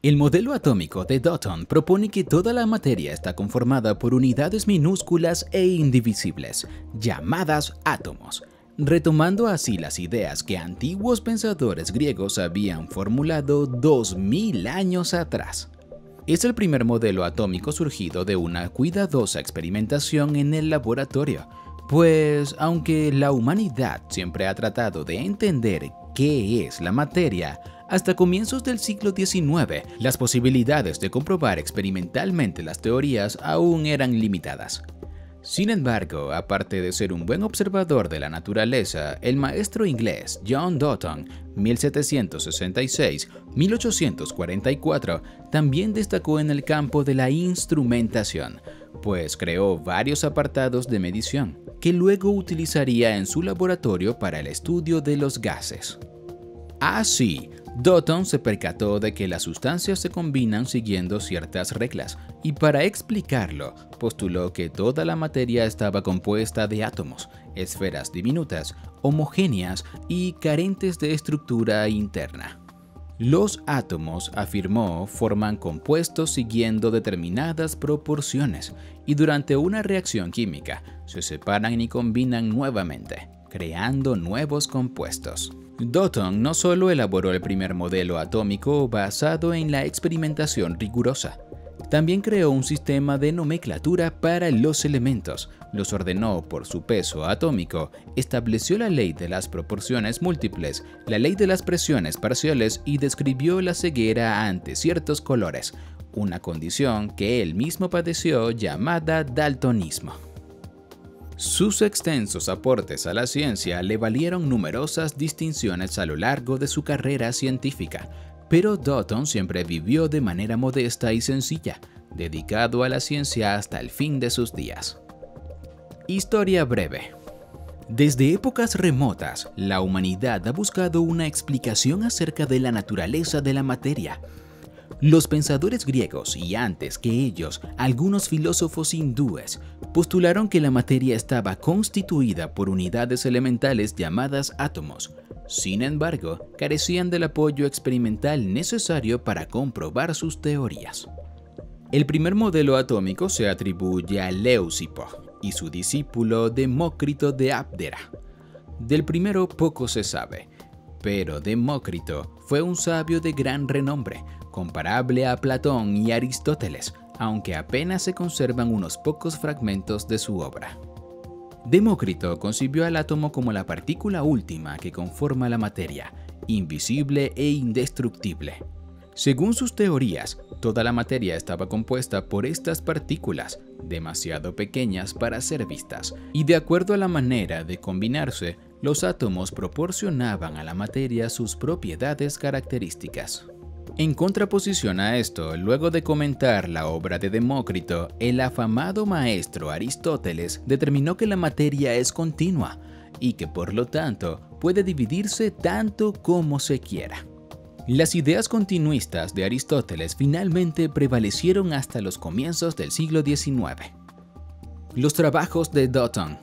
El modelo atómico de Dalton propone que toda la materia está conformada por unidades minúsculas e indivisibles, llamadas átomos, retomando así las ideas que antiguos pensadores griegos habían formulado 2000 años atrás. Es el primer modelo atómico surgido de una cuidadosa experimentación en el laboratorio, pues aunque la humanidad siempre ha tratado de entender qué es la materia, hasta comienzos del siglo XIX, las posibilidades de comprobar experimentalmente las teorías aún eran limitadas. Sin embargo, aparte de ser un buen observador de la naturaleza, el maestro inglés John Dalton, 1766-1844, también destacó en el campo de la instrumentación, pues creó varios apartados de medición, que luego utilizaría en su laboratorio para el estudio de los gases. Así, Dalton se percató de que las sustancias se combinan siguiendo ciertas reglas, y para explicarlo, postuló que toda la materia estaba compuesta de átomos, esferas diminutas, homogéneas y carentes de estructura interna. Los átomos, afirmó, forman compuestos siguiendo determinadas proporciones, y durante una reacción química se separan y combinan nuevamente, creando nuevos compuestos. Dalton no solo elaboró el primer modelo atómico basado en la experimentación rigurosa, también creó un sistema de nomenclatura para los elementos, los ordenó por su peso atómico, estableció la ley de las proporciones múltiples, la ley de las presiones parciales y describió la ceguera ante ciertos colores, una condición que él mismo padeció llamada daltonismo. Sus extensos aportes a la ciencia le valieron numerosas distinciones a lo largo de su carrera científica, pero Dalton siempre vivió de manera modesta y sencilla, dedicado a la ciencia hasta el fin de sus días. Historia breve. Desde épocas remotas, la humanidad ha buscado una explicación acerca de la naturaleza de la materia. Los pensadores griegos y antes que ellos, algunos filósofos hindúes, postularon que la materia estaba constituida por unidades elementales llamadas átomos. Sin embargo, carecían del apoyo experimental necesario para comprobar sus teorías. El primer modelo atómico se atribuye a Leucipo y su discípulo Demócrito de Abdera. Del primero poco se sabe, pero Demócrito fue un sabio de gran renombre, comparable a Platón y Aristóteles, aunque apenas se conservan unos pocos fragmentos de su obra. Demócrito concibió al átomo como la partícula última que conforma la materia, invisible e indestructible. Según sus teorías, toda la materia estaba compuesta por estas partículas, demasiado pequeñas para ser vistas, y de acuerdo a la manera de combinarse, los átomos proporcionaban a la materia sus propiedades características. En contraposición a esto, luego de comentar la obra de Demócrito, el afamado maestro Aristóteles determinó que la materia es continua y que por lo tanto puede dividirse tanto como se quiera. Las ideas continuistas de Aristóteles finalmente prevalecieron hasta los comienzos del siglo XIX. Los trabajos de Dalton.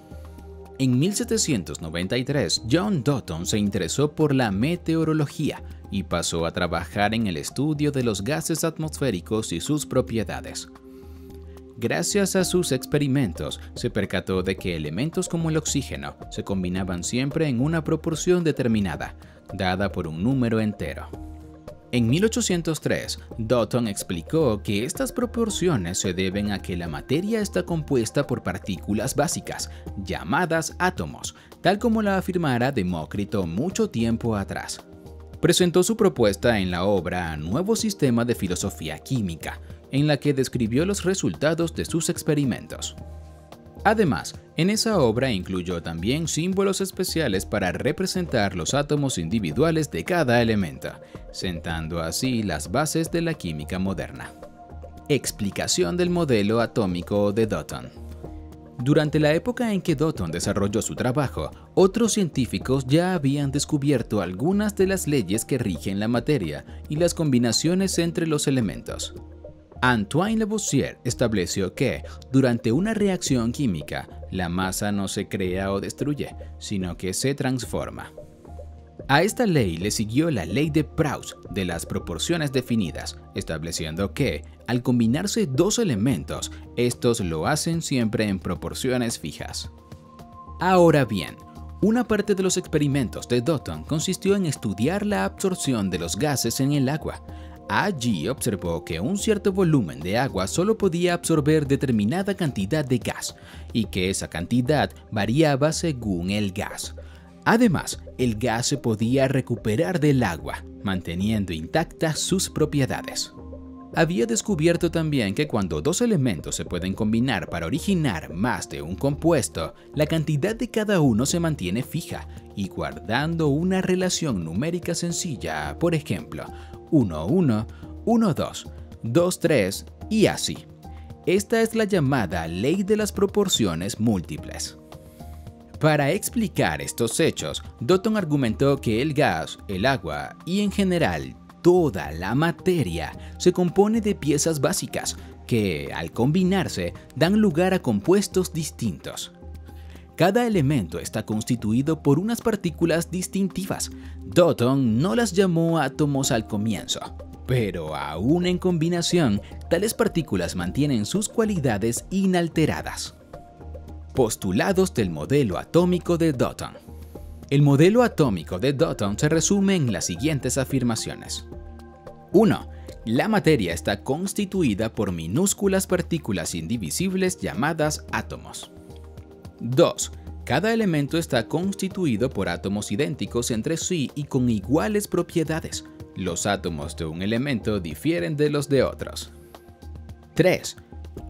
En 1793, John Dalton se interesó por la meteorología y pasó a trabajar en el estudio de los gases atmosféricos y sus propiedades. Gracias a sus experimentos, se percató de que elementos como el oxígeno se combinaban siempre en una proporción determinada, dada por un número entero. En 1803, Dalton explicó que estas proporciones se deben a que la materia está compuesta por partículas básicas, llamadas átomos, tal como la afirmara Demócrito mucho tiempo atrás. Presentó su propuesta en la obra Nuevo Sistema de Filosofía Química, en la que describió los resultados de sus experimentos. Además, en esa obra incluyó también símbolos especiales para representar los átomos individuales de cada elemento, sentando así las bases de la química moderna. Explicación del modelo atómico de Dalton. Durante la época en que Dalton desarrolló su trabajo, otros científicos ya habían descubierto algunas de las leyes que rigen la materia y las combinaciones entre los elementos. Antoine Lavoisier estableció que, durante una reacción química, la masa no se crea o destruye, sino que se transforma. A esta ley le siguió la ley de Proust de las proporciones definidas, estableciendo que, al combinarse dos elementos, estos lo hacen siempre en proporciones fijas. Ahora bien, una parte de los experimentos de Dalton consistió en estudiar la absorción de los gases en el agua. Allí observó que un cierto volumen de agua solo podía absorber determinada cantidad de gas y que esa cantidad variaba según el gas. Además, el gas se podía recuperar del agua, manteniendo intactas sus propiedades. Había descubierto también que cuando dos elementos se pueden combinar para originar más de un compuesto, la cantidad de cada uno se mantiene fija y guardando una relación numérica sencilla, por ejemplo, 1-1, 1-2, 2-3 y así. Esta es la llamada ley de las proporciones múltiples. Para explicar estos hechos, Dalton argumentó que el gas, el agua y en general toda la materia se compone de piezas básicas que, al combinarse, dan lugar a compuestos distintos. Cada elemento está constituido por unas partículas distintivas. Dalton no las llamó átomos al comienzo, pero aún en combinación, tales partículas mantienen sus cualidades inalteradas. Postulados del modelo atómico de Dalton. El modelo atómico de Dalton se resume en las siguientes afirmaciones. 1. La materia está constituida por minúsculas partículas indivisibles llamadas átomos. 2. Cada elemento está constituido por átomos idénticos entre sí y con iguales propiedades. Los átomos de un elemento difieren de los de otros. 3.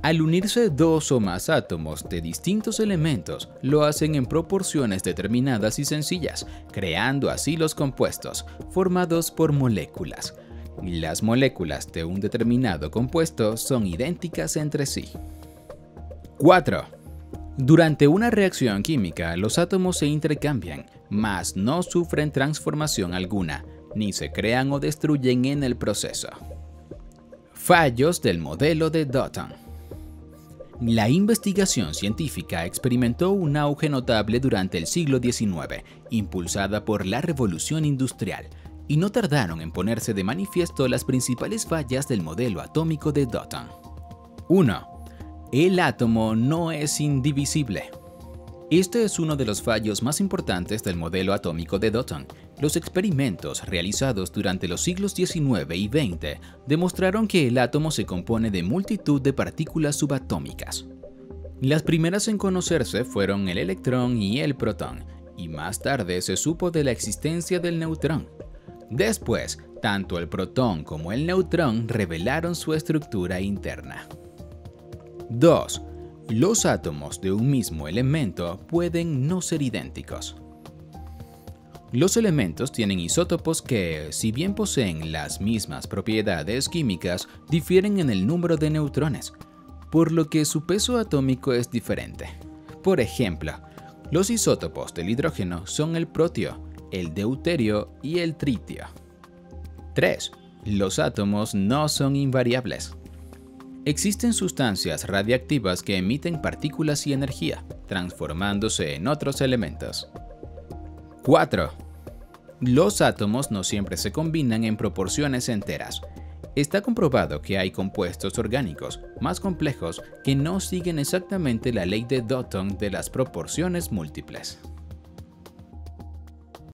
Al unirse dos o más átomos de distintos elementos, lo hacen en proporciones determinadas y sencillas, creando así los compuestos, formados por moléculas. Las moléculas de un determinado compuesto son idénticas entre sí. 4. Durante una reacción química, los átomos se intercambian, mas no sufren transformación alguna, ni se crean o destruyen en el proceso. Fallos del modelo de Dalton. La investigación científica experimentó un auge notable durante el siglo XIX, impulsada por la Revolución Industrial, y no tardaron en ponerse de manifiesto las principales fallas del modelo atómico de Dalton. 1. El átomo no es indivisible. Este es uno de los fallos más importantes del modelo atómico de Dalton. Los experimentos realizados durante los siglos XIX y XX demostraron que el átomo se compone de multitud de partículas subatómicas. Las primeras en conocerse fueron el electrón y el protón, y más tarde se supo de la existencia del neutrón. Después, tanto el protón como el neutrón revelaron su estructura interna. 2. Los átomos de un mismo elemento pueden no ser idénticos. Los elementos tienen isótopos que, si bien poseen las mismas propiedades químicas, difieren en el número de neutrones, por lo que su peso atómico es diferente. Por ejemplo, los isótopos del hidrógeno son el protio, el deuterio y el tritio. 3. Los átomos no son invariables. Existen sustancias radiactivas que emiten partículas y energía, transformándose en otros elementos. 4. Los átomos no siempre se combinan en proporciones enteras. Está comprobado que hay compuestos orgánicos más complejos que no siguen exactamente la ley de Dalton de las proporciones múltiples.